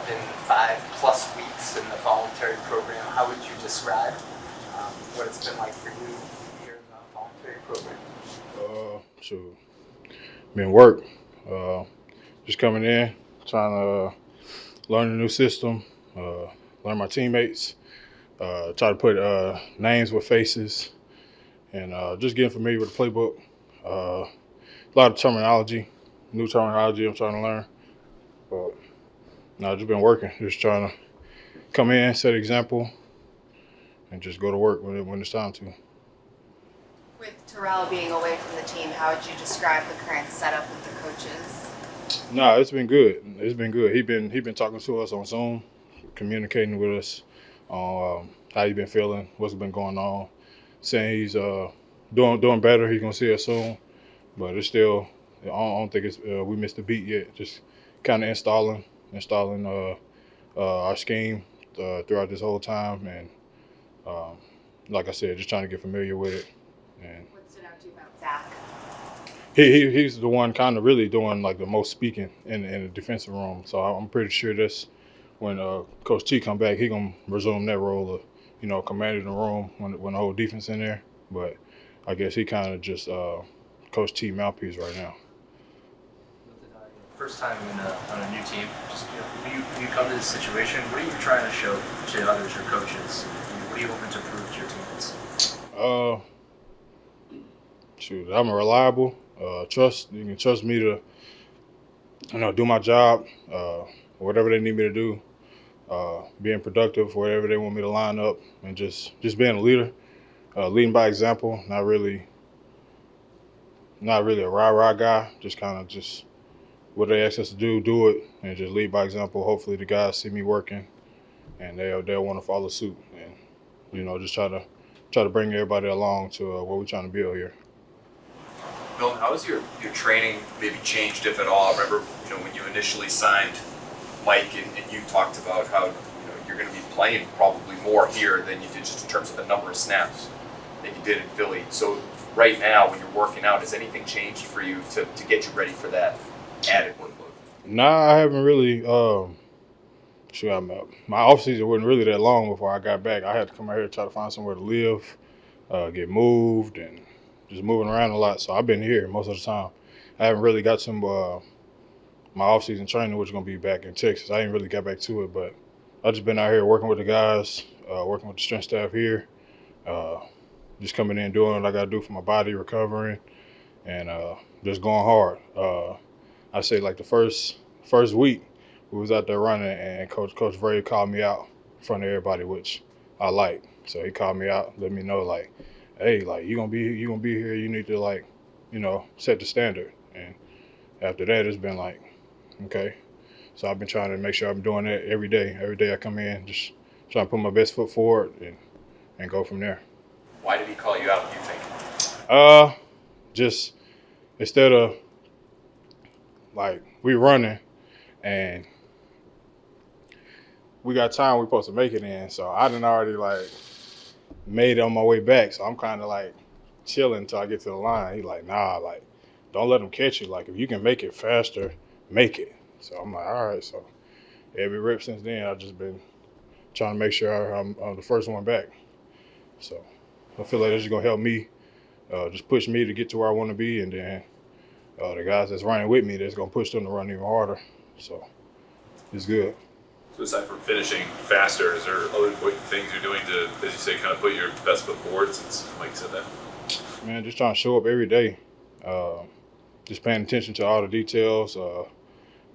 been 5+ weeks in the voluntary program. How would you describe what it's been like for you here in the voluntary program? Sure. Been work. Just coming in, trying to learn a new system, learn my teammates, try to put names with faces, and just getting familiar with the playbook. A lot of terminology, new terminology I'm trying to learn. But no, just been working, just trying to come in, set an example, and just go to work when it's time to. With Terrell being away from the team, how would you describe the current setup with the coaches? No, it's been good. It's been good. He been talking to us on Zoom, communicating with us on how he been feeling, what's been going on, saying he's doing better. He's gonna see us soon, but it's still. I don't think it's we missed a beat yet. Just kind of installing our scheme throughout this whole time, and like I said, just trying to get familiar with it. And what stood out to you about Zach? He's the one kind of really doing like the most speaking in the defensive room. So I'm pretty sure that's when Coach T come back, he gonna resume that role of commanding the room when the whole defense in there. But I guess he kind of just Coach T mouthpiece right now. First time on a new team, just, when you come to this situation, what are you trying to show to others, your coaches? What are you hoping to prove to your teammates? I'm a reliable. You can trust me to, do my job, whatever they need me to do, being productive, whatever they want me to line up, and just being a leader, leading by example. Not really a rah-rah guy. Just kind of just what they ask us to do it, and just lead by example. Hopefully, the guys see me working, and they'll want to follow suit, and just try to bring everybody along to what we're trying to build here. Milton, how has your training maybe changed, if at all? I remember, when you initially signed Mike and you talked about how, you're going to be playing probably more here than you did just in terms of the number of snaps that you did in Philly. So right now, when you're working out, has anything changed for you to get you ready for that added workload? Nah, I haven't really. My off season wasn't really that long before I got back. I had to come out here and try to find somewhere to live, get moved, and just moving around a lot. So I've been here most of the time. I haven't really got some my off-season training, which is going to be back in Texas. I ain't really got back to it, but I've just been out here working with the guys, working with the strength staff here, just coming in doing what I got to do for my body, recovering, and just going hard. I say like the first week, we was out there running, and Coach Vrave called me out in front of everybody, which I like. So he called me out, let me know like, hey, like you gonna be here. You need to like, set the standard. And after that, it's been like, okay. So I've been trying to make sure I'm doing that every day. Every day I come in, just trying to put my best foot forward and go from there. Why did he call you out, do you think? Just instead of like we running and we got time we're supposed to make it in. So I done already like made it on my way back. So I'm kind of like chilling until I get to the line. He's like, nah, like don't let them catch you. Like if you can make it faster, make it. So I'm like, all right. So every rep since then, I've just been trying to make sure I'm the first one back. So I feel like this is gonna help me, just push me to get to where I want to be, and then the guys that's running with me, that's gonna push them to run even harder. So it's good. So aside from finishing faster, is there other things you're doing to, as you say, kind of put your best foot forward since Mike said that? Man, just trying to show up every day. Just paying attention to all the details,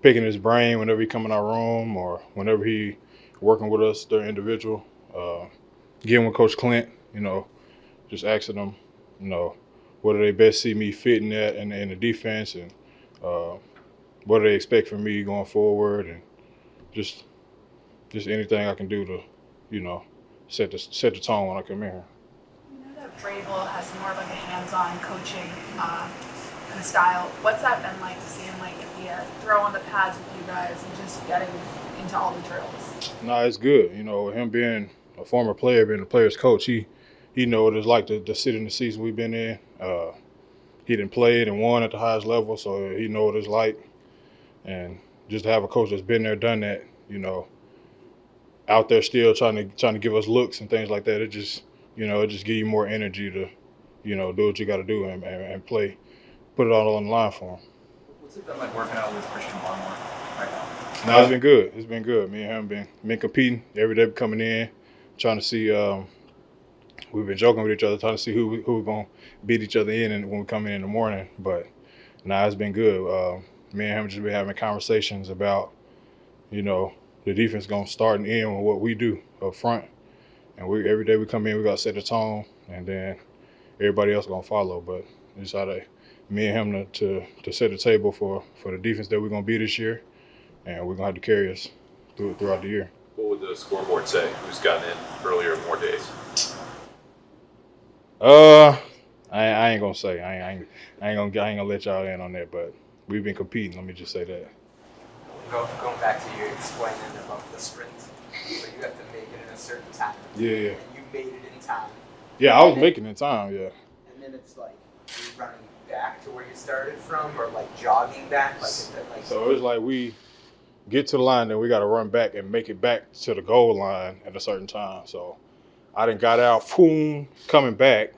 picking his brain whenever he come in our room or whenever he working with us, they're individual. Getting with Coach Clint, just asking them, what do they best see me fitting at in the defense, and what do they expect from me going forward, and just anything I can do to, set the tone when I come in here. That Vrabel has more of like a hands-on coaching kind of style. What's that been like to see him like throw on the pads with you guys and just getting into all the drills? No, it's good. Him being a former player, being a player's coach, he know what it's like to sit in the season we've been in. He done played and won at the highest level, so he know what it's like. And just to have a coach that's been there, done that, out there still trying to give us looks and things like that. It just give you more energy to, do what you got to do and play, put it all on the line for them. What's it been like working out with Christian Barmore right now? No, it's been good. It's been good. Me and him been competing every day, coming in, trying to see. We've been joking with each other, trying to see who we're gonna beat each other in and when we come in the morning. But it's been good. Me and him just been having conversations about, the defense gonna start and end with what we do up front. And every day we come in, we gotta set the tone, and then everybody else gonna follow. But it's how me and him to set the table for the defense that we're gonna be this year, and we're gonna have to carry us throughout the year. What would the scoreboard say? Who's gotten in earlier more days? I ain't gonna say. I ain't gonna let y'all in on that. But we've been competing. Let me just say that. Going back to you explaining about the sprint, so you have to make it in a certain time. Yeah. And you made it in time. Yeah, I was making it time. Yeah. And then it's like you're running back to where you started from, or like jogging back, So it's like we get to the line, then we got to run back and make it back to the goal line at a certain time. So I done got out, boom, coming back,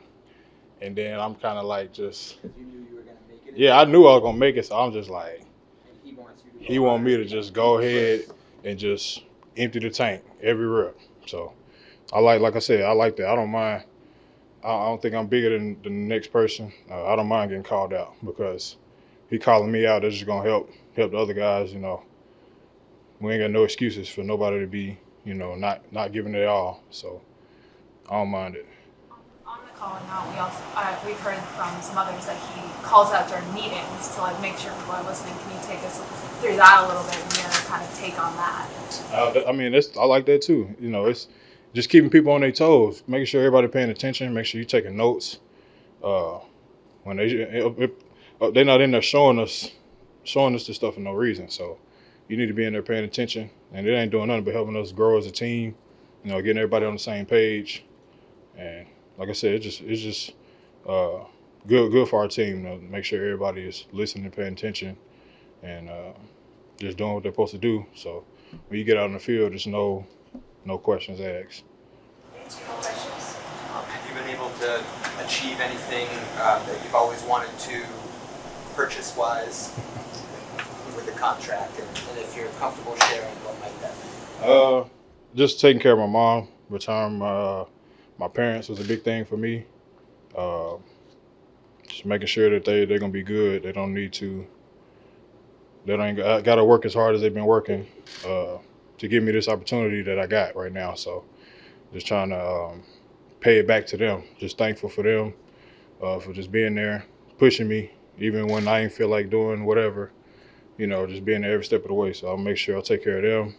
and then I'm kind of like just. Because you knew you were gonna make it. Yeah, I knew I was gonna make it, so I'm just like. And he wants you to. He want me to just go ahead and just empty the tank every rep. So like I said, I like that. I don't mind. I don't think I'm bigger than the next person. I don't mind getting called out because he calling me out. That's just gonna help the other guys. We ain't got no excuses for nobody to be, not giving it all. So I don't mind it. On the calling out, we've heard from some others that he calls out during meetings to like make sure people are listening. Can you take us through that a little bit and your kind of take on that? I like that too. It's just keeping people on their toes, making sure everybody paying attention, make sure you're taking notes. When they're not in there showing us this stuff for no reason. So you need to be in there paying attention, and it ain't doing nothing but helping us grow as a team. Getting everybody on the same page, and like I said, it's just good for our team to make sure everybody is listening, paying attention, and just doing what they're supposed to do. So when you get out in the field, there's no questions asked. Have you been able to achieve anything that you've always wanted to, purchase-wise, with the contract? And if you're comfortable sharing, what might that be? Just taking care of my mom, retiring my parents was a big thing for me. Just making sure that they're gonna be good. They don't need to. They ain't got to work as hard as they've been working to give me this opportunity that I got right now. So just trying to pay it back to them. Just thankful for them for just being there, pushing me, even when I didn't feel like doing whatever. Just being there every step of the way. So I'll make sure I'll take care of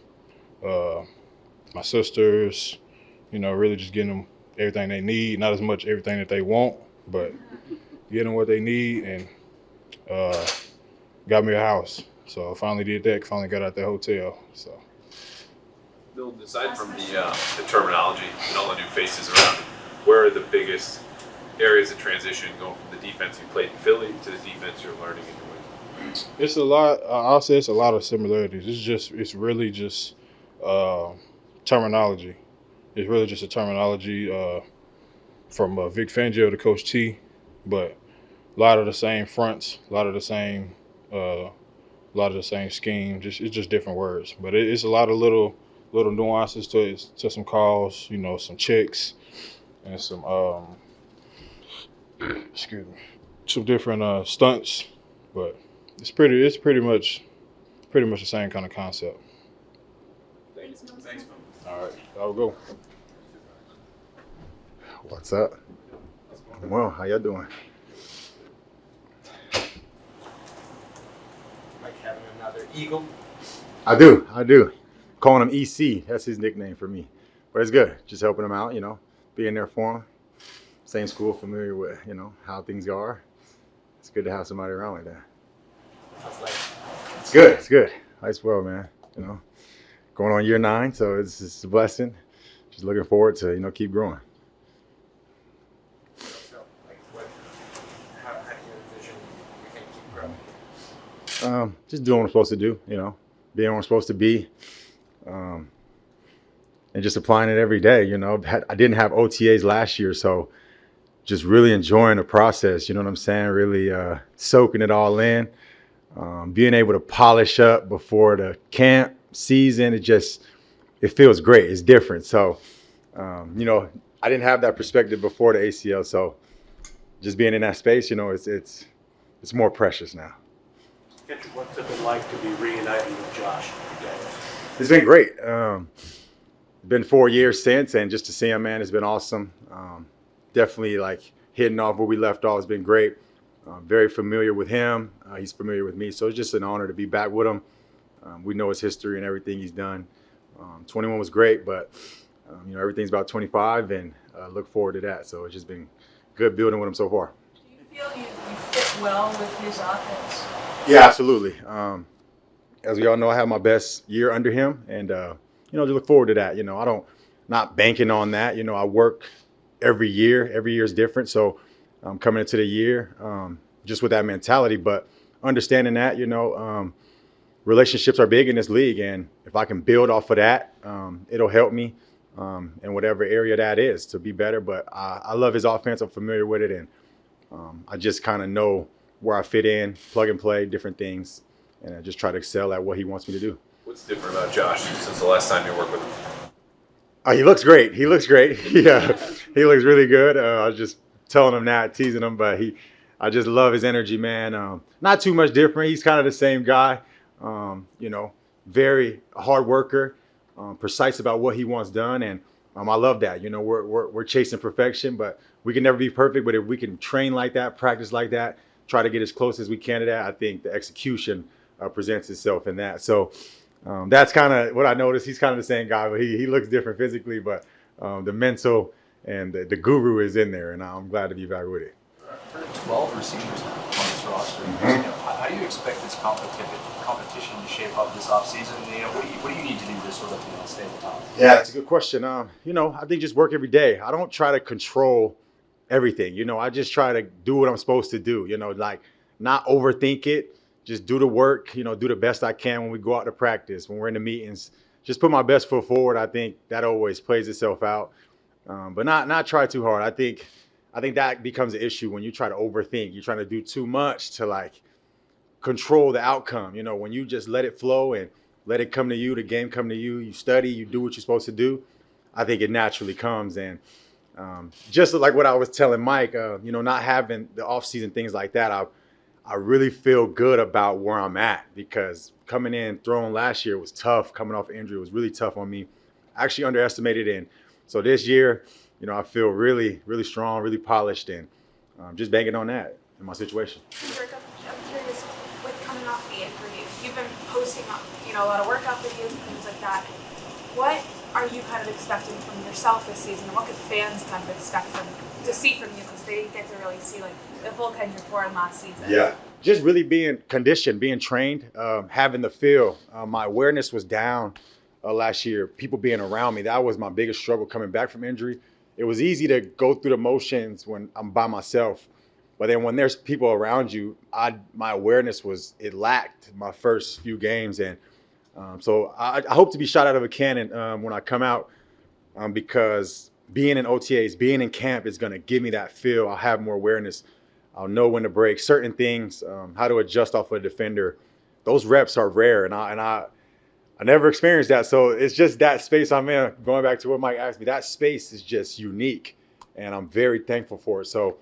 them. My sisters, really just getting them everything they need, not as much everything that they want, but getting them what they need, and got me a house. So I finally did that, finally got out that hotel. So. Bill, aside from the terminology and all the new faces around, where are the biggest areas of transition going from the defense you played in Philly to the defense you're learning in New England? It's a lot. I'll say it's a lot of similarities. It's really just terminology. It's really just a terminology from Vic Fangio to Coach T, but a lot of the same fronts, a lot of the same scheme. It's just different words, but it's a lot of little nuances to some calls. Some checks and some some different stunts, but it's pretty much the same kind of concept. Thanks, man. All right, I'll go. What's up? Well, how y'all doing? Like having another Eagle? I do. Calling him EC, that's his nickname for me. But it's good, just helping him out, being there for him. Same school, familiar with, how things are. It's good to have somebody around like that. It's good. Nice world, man. Going on year 9, so it's a blessing. Just looking forward to, keep growing. So, how do you envision you can keep growing? Just doing what I'm supposed to do, being where I'm supposed to be, and just applying it every day. I didn't have OTAs last year, so just really enjoying the process. You know what I'm saying? Really soaking it all in, being able to polish up before the camp season. It feels great. It's different. So, I didn't have that perspective before the ACL. So just being in that space, it's more precious now. Kendrick, what's it been like to be reunited with Josh? It's been great. Been 4 years since, and just to see him, man, it's been awesome. Definitely like hitting off where we left off. It's been great. Very familiar with him. He's familiar with me, so it's just an honor to be back with him. We know his history and everything he's done. 21 was great, but everything's about 25, and look forward to that. So it's just been good building with him so far. Do you feel you fit well with his offense? Yeah, absolutely. As we all know, I have my best year under him, and just look forward to that. Not banking on that. I work every year. Every year is different. So coming into the year, just with that mentality, but understanding that, relationships are big in this league, and if I can build off of that, it'll help me in whatever area that is to be better. But I love his offense. I'm familiar with it, and I just kind of know where I fit in, plug and play, different things, and I just try to excel at what he wants me to do. What's different about Josh since the last time you worked with him? He looks great. He looks great. Yeah, he looks really good. I was just telling him that, teasing him, but I just love his energy, man. Not too much different. He's kind of the same guy. Very hard worker, precise about what he wants done, and I love that. We're chasing perfection, but we can never be perfect. But if we can train like that, practice like that, try to get as close as we can to that, I think the execution presents itself in that. So that's kind of what I noticed. He's kind of the same guy, but he looks different physically, but the mental and the guru is in there, and I'm glad to be back with it. For 12 receivers now on this roster, how do you expect this competition to shape up this offseason? What do you need to do to sort of stay at the top? Yeah, that's a good question. I think just work every day. I don't try to control everything. I just try to do what I'm supposed to do. Like not overthink it. Just do the work. Do the best I can when we go out to practice, when we're in the meetings. Just put my best foot forward. I think that always plays itself out. But not try too hard. I think that becomes an issue when you try to overthink. You're trying to do too much to like control the outcome. When you just let it flow and let it come to you, the game come to you, you study, you do what you're supposed to do, I think it naturally comes. And just like what I was telling Mike, not having the off-season things like that, I really feel good about where I'm at, because coming in throwing last year was tough. Coming off injury was really tough on me. I actually underestimated it. And so this year, I feel really, really strong, really polished, and just banking on that in my situation. I'm curious, with coming off the injury, you've been posting a lot of workout videos and things like that. What are you kind of expecting from yourself this season, and what could fans kind of expect to see from you, because they didn't get to really see like the full Kendrick Bourne last season? Yeah, just really being conditioned, being trained, having the feel. My awareness was down last year. People being around me, that was my biggest struggle coming back from injury. It was easy to go through the motions when I'm by myself, but then when there's people around you, my awareness it lacked my first few games, and so I hope to be shot out of a cannon when I come out, because being in OTAs, being in camp is going to give me that feel. I'll have more awareness. I'll know when to break certain things, how to adjust off of a defender. Those reps are rare, and I never experienced that. So it's just that space I'm in. Going back to what Mike asked me, that space is just unique, and I'm very thankful for it. So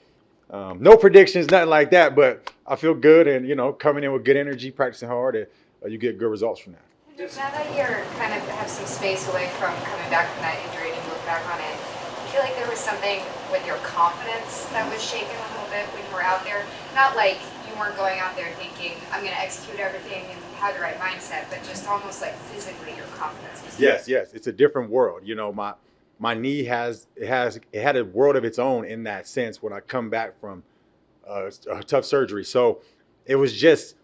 no predictions, nothing like that, but I feel good, and coming in with good energy, practicing hard, and you get good results from that. Now that you're kind of have some space away from coming back from that injury and you look back on it, I feel like there was something with your confidence that was shaken a little bit when you were out there. Not like you weren't going out there thinking, I'm going to execute everything and have the right mindset, but just almost like physically your confidence was Yes, it's a different world. My knee had a world of its own in that sense when I come back from a tough surgery. So it was just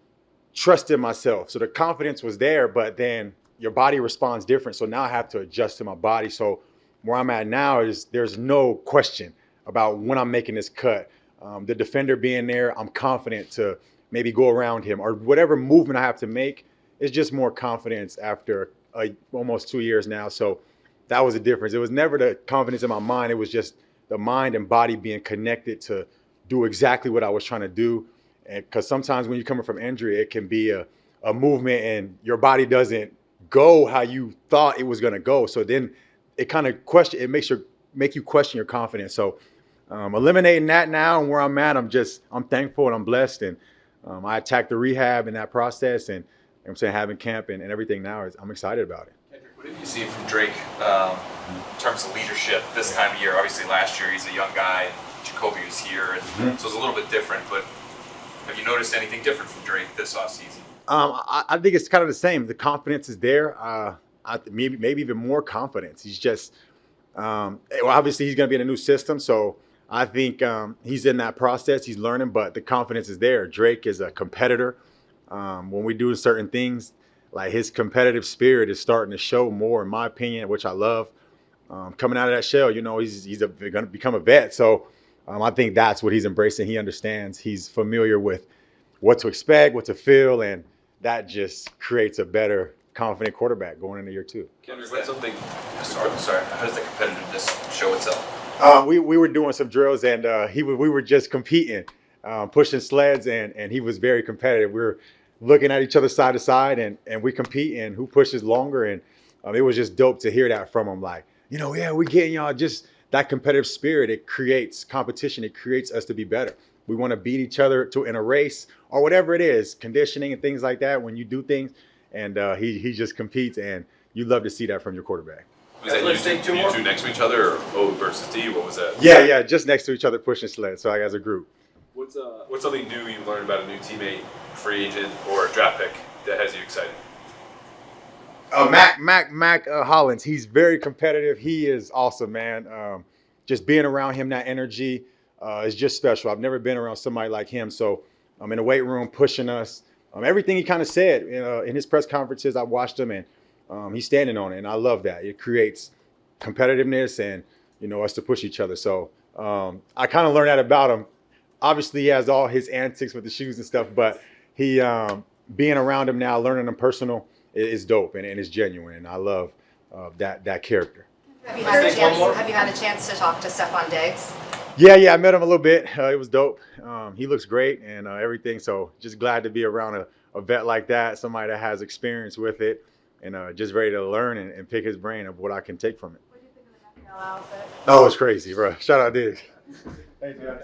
trusting myself. So the confidence was there, but then your body responds different. So now I have to adjust to my body. So where I'm at now is there's no question about when I'm making this cut. The defender being there, I'm confident to maybe go around him, or whatever movement I have to make. It's just more confidence after almost 2 years now. So that was the difference. It was never the confidence in my mind. It was just the mind and body being connected to do exactly what I was trying to do. And because sometimes when you're coming from injury, it can be a movement and your body doesn't go how you thought it was going to go. So then it kind of make you question your confidence. So eliminating that now and where I'm at, I'm thankful and I'm blessed. And I attacked the rehab in that process, and I'm saying having camp and everything now I'm excited about it. Kendrick, what have you seen from Drake in terms of leadership this time of year? Obviously, last year he's a young guy, and Jacoby was here, and so it's a little bit different. But have you noticed anything different from Drake this offseason? I think it's kind of the same. The confidence is there. Maybe even more confidence. He's just obviously he's going to be in a new system, so I think he's in that process. He's learning, but the confidence is there. Drake is a competitor. When we do certain things, like his competitive spirit is starting to show more, in my opinion, which I love. Coming out of that shell, he's going to become a vet. So I think that's what he's embracing. He understands. He's familiar with what to expect, what to feel, and that just creates a better, confident quarterback going into year 2. Kendrick, what's something? Sorry. How does the competitiveness show itself? We were doing some drills, and we were just competing, pushing sleds, and he was very competitive. We were looking at each other side to side, and we compete, and who pushes longer, and it was just dope to hear that from him. Like, we're getting y'all, just that competitive spirit. It creates competition. It creates us to be better. We want to beat each other in a race or whatever it is, conditioning and things like that. When you do things, and he just competes, and you love to see that from your quarterback. Was that you two next to each other, or O versus D? What was that? Yeah, just next to each other pushing sleds. So like as a group. What's something new you learned about a new teammate, free agent, or a draft pick that has you excited? Mac Hollins. He's very competitive. He is awesome, man. Just being around him, that energy is just special. I've never been around somebody like him. So I'm in the weight room pushing us. Everything he kind of said in his press conferences, I watched him, and he's standing on it, and I love that. It creates competitiveness and us to push each other. So I kind of learned that about him. Obviously, he has all his antics with the shoes and stuff, but he being around him now, learning him personal, is dope and it's genuine, and I love that character. Have you had a chance to talk to Stephon Diggs? Yeah, I met him a little bit. It was dope. He looks great and everything. So just glad to be around a vet like that, somebody that has experience with it, and just ready to learn and pick his brain of what I can take from it. What do you think of the NFL outfit? Oh, it's crazy, bro. Shout out Diggs. Thanks, guys.